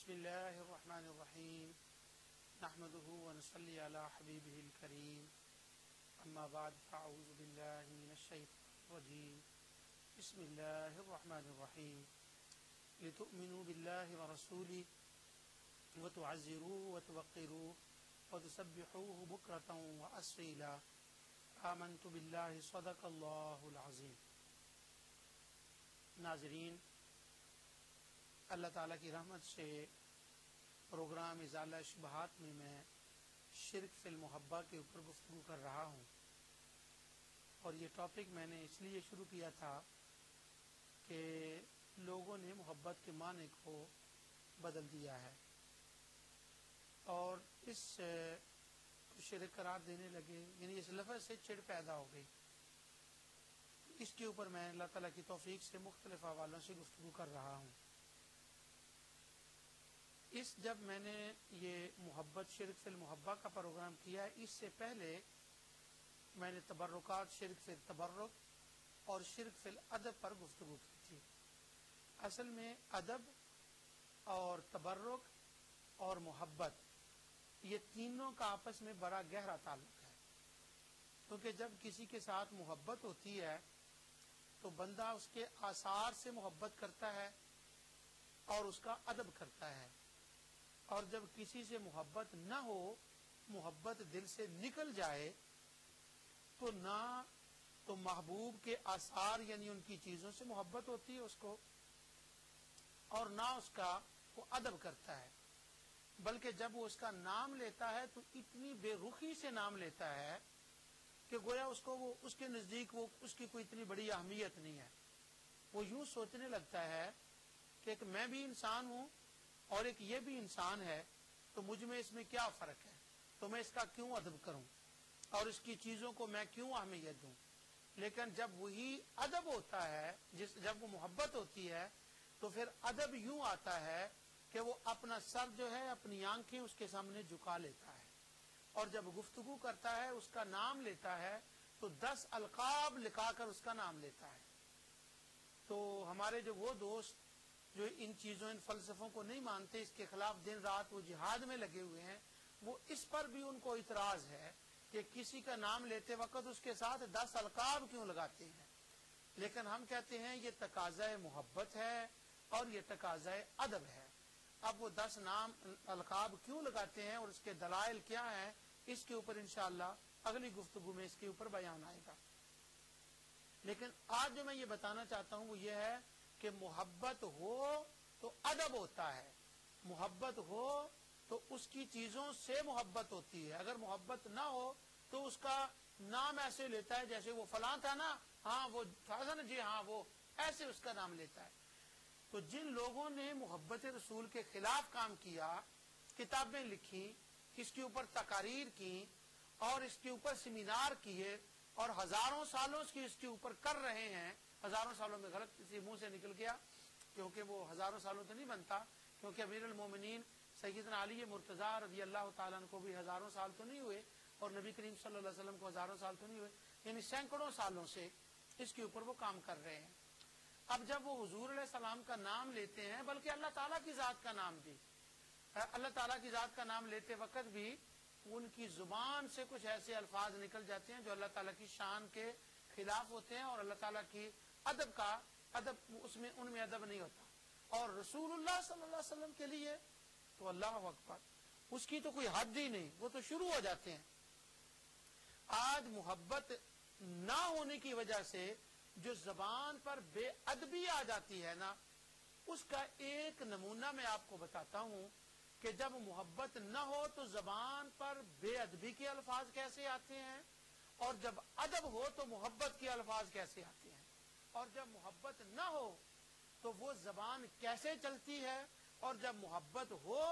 بسم اللہ الرحمن الرحیم نحمده ونصلی علی حبیبہ الکریم اما بعد فاعوذ باللہ من الشیطان الرجیم بسم اللہ الرحمن الرحیم لتؤمنوا باللہ ورسولہ وتعزروه وتوقروه وتسبحوه بکرة وأصیلا آمنت باللہ صدق اللہ العظیم۔ ناظرین، اللہ تعالیٰ کی رحمت سے پروگرام ازالہ شبہات میں شرک فی المحبہ کے اوپر گفتگو کر رہا ہوں، اور یہ ٹاپک میں نے اس لیے شروع کیا تھا کہ لوگوں نے محبت کے معنی کو بدل دیا ہے اور اس کو شرک قرار دینے لگے، یعنی اس لفظ سے چڑ پیدا ہو گئی۔ اس کے اوپر میں اللہ تعالیٰ کی توفیق سے مختلف حوالوں سے گفتگو کر رہا ہوں۔ جب میں نے یہ محبت شرک فی المحبہ کا پروگرام کیا ہے، اس سے پہلے میں نے تبرکات شرک فی التبرک اور شرک فی الادب پر گفتگو کی تھی۔ اصل میں ادب اور تبرک اور محبت، یہ تینوں کا آپس میں بڑا گہرا تعلق ہے، کیونکہ جب کسی کے ساتھ محبت ہوتی ہے تو بندہ اس کے آثار سے محبت کرتا ہے اور اس کا ادب کرتا ہے، اور جب کسی سے محبت نہ ہو، محبت دل سے نکل جائے، تو نہ تو محبوب کے آثار یعنی ان کی چیزوں سے محبت ہوتی ہے اس کو، اور نہ اس کا وہ ادب کرتا ہے، بلکہ جب وہ اس کا نام لیتا ہے تو اتنی بے رخی سے نام لیتا ہے کہ گویا اس کو وہ اس کے نزدیک وہ اس کی کوئی اتنی بڑی اہمیت نہیں ہے۔ وہ یوں سوچنے لگتا ہے کہ ایک میں بھی انسان ہوں اور ایک یہ بھی انسان ہے، تو مجھ میں اس میں کیا فرق ہے، تو میں اس کا کیوں ادب کروں اور اس کی چیزوں کو میں کیوں اہمیت دوں۔ لیکن جب وہی ادب ہوتا ہے، جب وہ محبت ہوتی ہے، تو پھر ادب یوں آتا ہے کہ وہ اپنا سر جو ہے، اپنی آنکھیں اس کے سامنے جھکا لیتا ہے، اور جب گفتگو کرتا ہے، اس کا نام لیتا ہے، تو 10 القاب لکھا کر اس کا نام لیتا ہے۔ تو ہمارے جو وہ دوست جو ان چیزوں ان فلسفوں کو نہیں مانتے، اس کے خلاف دن رات وہ جہاد میں لگے ہوئے ہیں، وہ اس پر بھی ان کو اعتراض ہے کہ کسی کا نام لیتے وقت اس کے ساتھ 10 القاب کیوں لگاتے ہیں۔ لیکن ہم کہتے ہیں یہ تقاضۂ محبت ہے اور یہ تقاضۂ ادب ہے۔ اب وہ 10 نام القاب کیوں لگاتے ہیں اور اس کے دلائل کیا ہیں، اس کے اوپر انشاءاللہ اگلی گفتگو میں اس کے اوپر بیان آئے گا۔ لیکن آج جو میں یہ بتانا چاہتا ہوں وہ یہ ہے کہ محبت ہو تو ادب ہوتا ہے، محبت ہو تو اس کی چیزوں سے محبت ہوتی ہے۔ اگر محبت نہ ہو تو اس کا نام ایسے لیتا ہے جیسے وہ فلاں تھا نا، ہاں وہ تھا نا، جی ہاں وہ، ایسے اس کا نام لیتا ہے۔ تو جن لوگوں نے محبت رسول کے خلاف کام کیا، کتابیں لکھی، اس کے اوپر تقاریر کی اور اس کے اوپر سیمینار کیے اور ہزاروں سالوں سے اس کے اوپر کر رہے ہیں، ہزاروں سالوں میں غلط کسی منہ سے نکل گیا، کیونکہ وہ ہزاروں سالوں تو نہیں بنتا، کیونکہ امیر المومنین سیدنا علی مرتضیٰ رضی اللہ تعالیٰ عنہ کو بھی ہزاروں سال تو نہیں ہوئے، اور نبی کریم صلی اللہ علیہ وسلم کو ہزاروں سال تو نہیں ہوئے، یعنی سینکڑوں سالوں سے اس کے اوپر وہ کام کر رہے ہیں۔ اب جب وہ حضور علیہ السلام کا نام لیتے ہیں، بلکہ اللہ تعالیٰ کی ذات کا نام بھی، اللہ تعالیٰ کی ذات کا نام لیتے وقت بھی ان کی زبان سے کچھ ایسے الفاظ نکل جاتے ہیں جو اللہ تعالیٰ کی شان کے خلاف ہوتے ہیں، اور اللہ تعالیٰ کی ادب ان میں ادب نہیں ہوتا۔ اور رسول اللہ صلی اللہ علیہ وسلم کے لیے تو اللہ اکبر، اس کی تو کوئی حد ہی نہیں، وہ تو شروع ہو جاتے ہیں۔ آج محبت نہ ہونے کی وجہ سے جو زبان پر بے ادبی آ جاتی ہے نا، اس کا ایک نمونہ میں آپ کو بتاتا ہوں کہ جب محبت نہ ہو تو زبان پر بے ادبی کے الفاظ کیسے آتے ہیں، اور جب ادب ہو تو محبت کے الفاظ کیسے آتے ہیں، اور جب محبت نہ ہو تو وہ زبان کیسے چلتی ہے، اور جب محبت ہو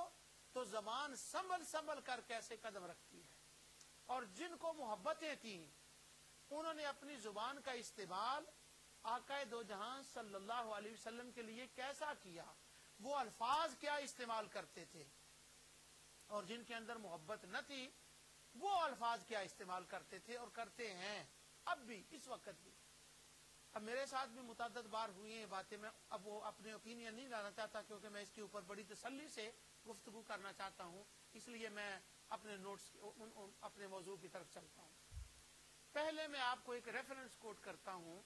تو زبان سنبھل کر کیسے قدم رکھتی ہے۔ اور جن کو محبتیں تھیں انہوں نے اپنی زبان کا استعمال آقا دو جہاں صلی اللہ علیہ وسلم کے لیے کیسا کیا، وہ الفاظ کیا استعمال کرتے تھے، اور جن کے اندر محبت نہ تھی وہ الفاظ کیا استعمال کرتے تھے اور کرتے ہیں اب بھی، اس وقت بھی۔ اب میرے ساتھ بھی متعدد بار ہوئی ہیں باتیں، میں اب وہ اپنے اوپینین نہیں لانا چاہتا کیونکہ میں اس کے اوپر بڑی تسلی سے گفتگو کرنا چاہتا ہوں، اس لیے میں اپنے نوٹس اپنے موضوع کی طرف چلتا ہوں۔ پہلے میں آپ کو ایک ریفرنس کوٹ کرتا ہوں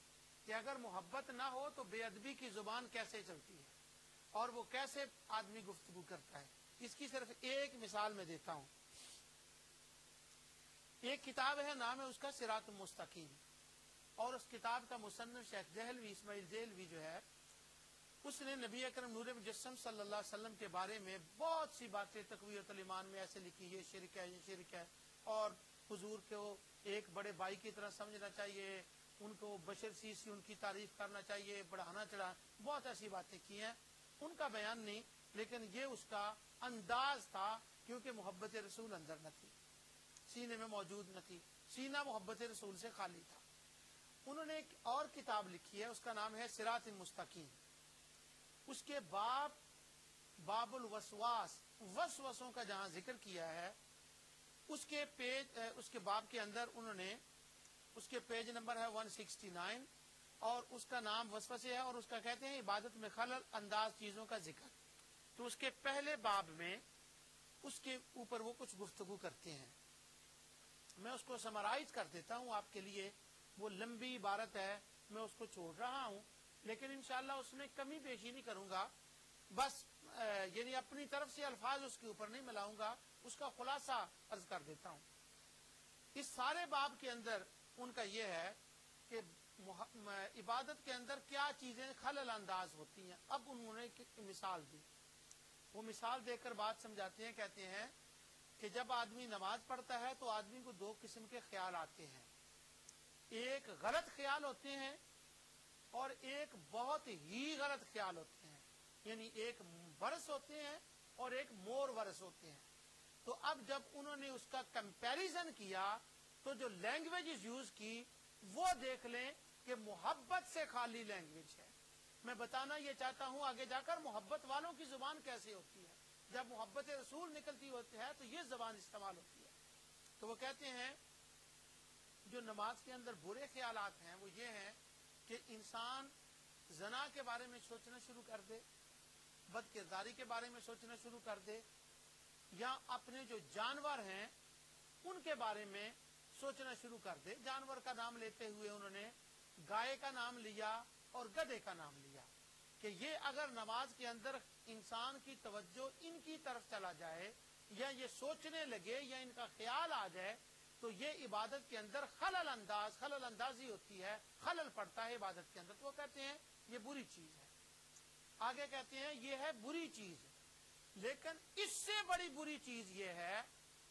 کہ اگر محبت نہ ہو تو بے ادبی کی زبان کیسے چلتی ہے اور وہ کیسے آدمی گفتگو کرتا ہے۔ اس کی صرف ایک مثال میں دیتا ہوں۔ ایک کتاب ہے، نام ہے اس کا صراط المستقیم، اور اس کتاب کا مصنف شیخ دہلوی اسماعیل دہلوی جو ہے، اس نے نبی اکرم نور مجسم صلی اللہ علیہ وسلم کے بارے میں بہت سی باتیں تقویۃ الایمان میں ایسے لکھی، یہ شرک ہے، یہ شرک ہے، اور حضور کو ایک بڑے بھائی کی طرح سمجھنا چاہیے، ان کو بشر سی ان کی تعریف کرنا چاہیے، بڑھانا چڑھا، بہت ایسی باتیں کی ہیں، ان کا بیان نہیں، لیکن یہ اس کا انداز تھا، کیونکہ محبت رسول اندر نہ تھی، سینے میں موجود نہ تھی، سینہ محبت رسول سے خالی تھا۔ انہوں نے ایک اور کتاب لکھی ہے، اس کا نام ہے صراط المستقیم۔ اس کے باب الوسواس، وسوسوں کا جہاں ذکر کیا ہے، اس کے باب کے اندر انہوں نے، اس کے پیج نمبر ہے 169، اور اس کا نام وسوسے ہے، اور اس کا کہتے ہیں عبادت میں خلل انداز چیزوں کا ذکر۔ تو اس کے پہلے باب میں اس کے اوپر وہ کچھ گفتگو کرتے ہیں، میں اس کو سمرائز کر دیتا ہوں آپ کے لیے، وہ لمبی عبارت ہے، میں اس کو چھوڑ رہا ہوں، لیکن انشاءاللہ اس میں کمی بیشی نہیں کروں گا، بس یعنی اپنی طرف سے الفاظ اس کے اوپر نہیں ملاؤں گا، اس کا خلاصہ عرض کر دیتا ہوں۔ اس سارے باب کے اندر ان کا یہ ہے کہ عبادت کے اندر کیا چیزیں خلل انداز ہوتی ہیں۔ اب انہوں نے ایک مثال دی، وہ مثال دے کر بات سمجھاتے ہیں، کہتے ہیں کہ جب آدمی نماز پڑھتا ہے تو آدمی کو دو قسم کے خیال آتے ہیں، ایک غلط خیال ہوتے ہیں اور ایک بہت ہی غلط خیال ہوتے ہیں، یعنی ایک ورس ہوتے ہیں اور ایک مور ورس ہوتے ہیں۔ تو اب جب انہوں نے اس کا کمپیریزن کیا تو جو لینگویج یوز کی وہ دیکھ لیں کہ محبت سے خالی لینگویج ہے۔ میں بتانا یہ چاہتا ہوں آگے جا کر محبت والوں کی زبان کیسے ہوتی ہے، جب محبت رسول نکلتی ہوتی ہے تو یہ زبان استعمال ہوتی ہے۔ تو وہ کہتے ہیں جو نماز کے اندر برے خیالات ہیں وہ یہ ہیں کہ انسان زنا کے بارے میں سوچنا شروع کر دے، بد کرداری کے بارے میں سوچنا شروع کر دے، یا اپنے جو جانور ہیں ان کے بارے میں سوچنا شروع کر دے۔ جانور کا نام لیتے ہوئے انہوں نے گائے کا نام لیا اور گدھے کا نام لیا کہ یہ اگر نماز کے اندر انسان کی توجہ ان کی طرف چلا جائے یا یہ سوچنے لگے یا ان کا خیال آ جائے تو یہ عبادت کے اندر خلل اندازی ہوتی ہے، خلل پڑتا ہے عبادت کے اندر۔ تو وہ کہتے ہیں یہ بری چیز ہے۔ آگے کہتے ہیں یہ ہے بری چیز، لیکن اس سے بڑی بری چیز یہ ہے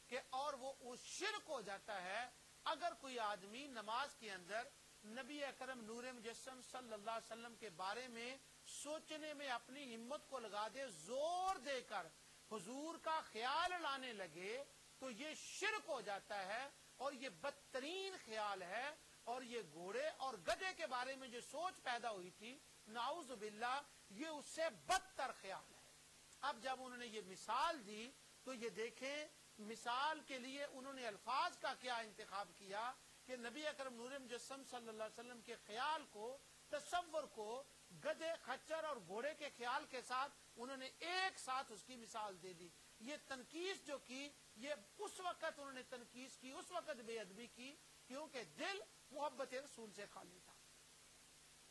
کہ اور وہ شرک ہو جاتا ہے اگر کوئی آدمی نماز کے اندر نبی اکرم نور مجسم صلی اللہ علیہ وسلم کے بارے میں سوچنے میں اپنی ہمت کو لگا دے، زور دے کر حضور کا خیال لانے لگے تو یہ شرک ہو جاتا ہے، اور یہ بدترین خیال ہے، اور یہ گھوڑے اور گدھے کے بارے میں جو سوچ پیدا ہوئی تھی نعوذ باللہ یہ اس سے بدتر خیال ہے۔ اب جب انہوں نے یہ مثال دی تو یہ دیکھیں مثال کے لیے انہوں نے الفاظ کا کیا انتخاب کیا کہ نبی اکرم نور مجسم صلی اللہ علیہ وسلم کے خیال کو، تصور کو گدھے، خچر اور گھوڑے کے خیال کے ساتھ انہوں نے ایک ساتھ اس کی مثال دے دی۔ یہ تنقیس جو کی یہ اس وقت انہوں نے تنقیس کی، اس وقت بے ادبی کی کیونکہ دل محبت رسول سے خالی تھا،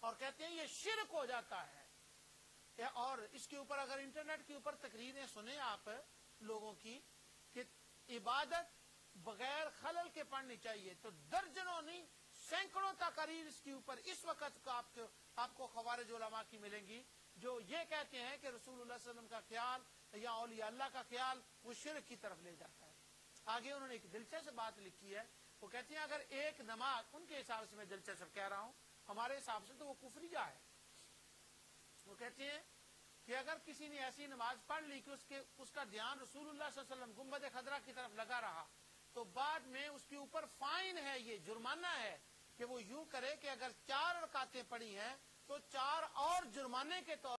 اور کہتے ہیں یہ شرک ہو جاتا ہے۔ اور اس کے اوپر اگر انٹرنیٹ کے اوپر تقریریں سنیں آپ لوگوں کی کہ عبادت بغیر خلل کے پڑھنی چاہیے تو درجنوں نہیں سینکڑوں تقاریر اس کے اوپر اس وقت کا آپ کو خوارج علماء کی ملیں گی جو یہ کہتے ہیں کہ رسول اللہ صلی اللہ علیہ وسلم کا خیال یا اولیاء اللہ کا خیال وہ شرک کی طرف لے جاتا ہے۔ آگے انہوں نے ایک دلچسپ بات لکھی ہے، وہ کہتے ہیں اگر ایک نماز، ان کے حساب سے میں دلچسپ کہہ رہا ہوں، ہمارے حساب سے تو وہ کفریہ ہے۔ وہ کہتے ہیں کہ اگر کسی نے ایسی نماز پڑھ لی کہ اس کا دھیان رسول اللہ صلی اللہ علیہ وسلم گنبد خضرا کی طرف لگا رہا تو بعد میں اس کے اوپر فائن ہے، یہ جرمانہ ہے کہ وہ یوں کرے کہ اگر 4 رکعتیں پڑھی ہیں تو 4 اور جرمانے کے طور